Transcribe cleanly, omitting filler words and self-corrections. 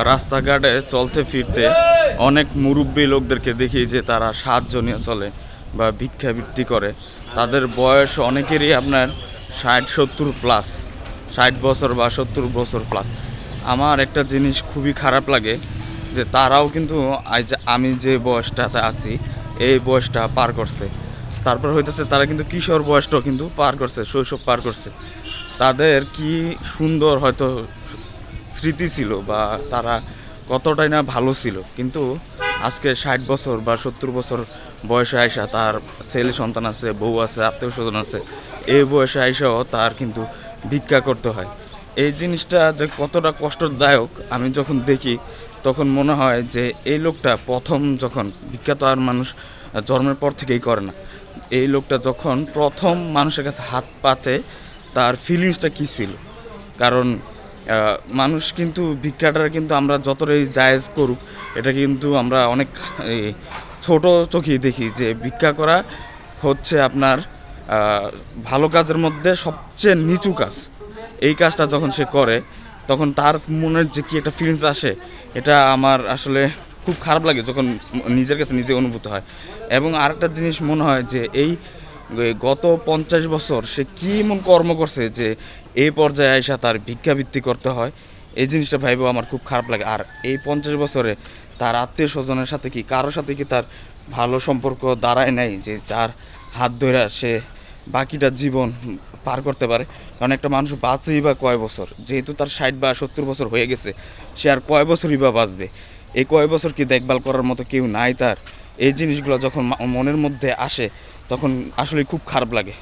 রাস্তাঘাটে চলতে ফিরতে অনেক মুরব্বী লোকদেরকে দেখি যে তারা সাহায্য নিয়ে চলে বা ভিক্ষাবৃত্তি করে। তাদের বয়স অনেকেরই আপনার 60-70+, 60 বছর বা 70 বছর প্লাস। আমার একটা জিনিস খুবই খারাপ লাগে যে তারাও কিন্তু আমি যে বয়সটাতে আছি এই বয়সটা পার করছে। তারপর হইতেছে তারা কিন্তু কিশোর বয়সটাও কিন্তু পার করছে, শৈশব পার করছে। তাদের কি সুন্দর হয়তো স্মৃতি ছিল বা তারা কতটাই না ভালো ছিল, কিন্তু আজকে 60 বছর বা 70 বছর বয়সে আইসা তার ছেলে সন্তান আছে, বউ আছে, আত্মীয় স্বজন আছে, এই বয়সে আইসাও তার কিন্তু ভিক্ষা করতে হয়। এই জিনিসটা যে কতটা কষ্টদায়ক আমি যখন দেখি তখন মনে হয় যে এই লোকটা প্রথম যখন ভিক্ষা, তো আর মানুষ জন্মের পর থেকেই করে না, এই লোকটা যখন প্রথম মানুষের কাছে হাত পাতে তার ফিলিংসটা কী ছিল। কারণ মানুষ কিন্তু ভিক্ষাটা কিন্তু আমরা যতটাই জায়েজ করুক, এটা কিন্তু আমরা অনেক ছোট চোখেই দেখি যে ভিক্ষা করা হচ্ছে আপনার ভালো কাজের মধ্যে সবচেয়ে নিচু কাজ। এই কাজটা যখন সে করে তখন তার মনের যে কি একটা ফিলিংস আসে, এটা আমার আসলে খুব খারাপ লাগে যখন নিজের কাছে নিজে অনুভূত হয়। এবং আরেকটা জিনিস মনে হয় যে এই গত 50 বছর সে কী এমন কর্ম করছে যে এই পর্যায়ে আইসা তার ভিক্ষাবৃত্তি করতে হয়। এই জিনিসটা ভাইবেও আমার খুব খারাপ লাগে। আর এই 50 বছরে তার আত্মীয় স্বজনের সাথে কি কারোর সাথে কি তার ভালো সম্পর্ক দাঁড়ায় নাই যে যার হাত ধরে সে বাকিটা জীবন পার করতে পারে। কারণ একটা মানুষ বাঁচেই বা কয় বছর, যেহেতু তার 60 বা 70 বছর হয়ে গেছে, সে আর কয় বছরই বা বাঁচবে। এই কয় বছর কি দেখভাল করার মতো কেউ নাই তার। এই জিনিসগুলো যখন মনের মধ্যে আসে তখন আসলে খুব খারাপ লাগে।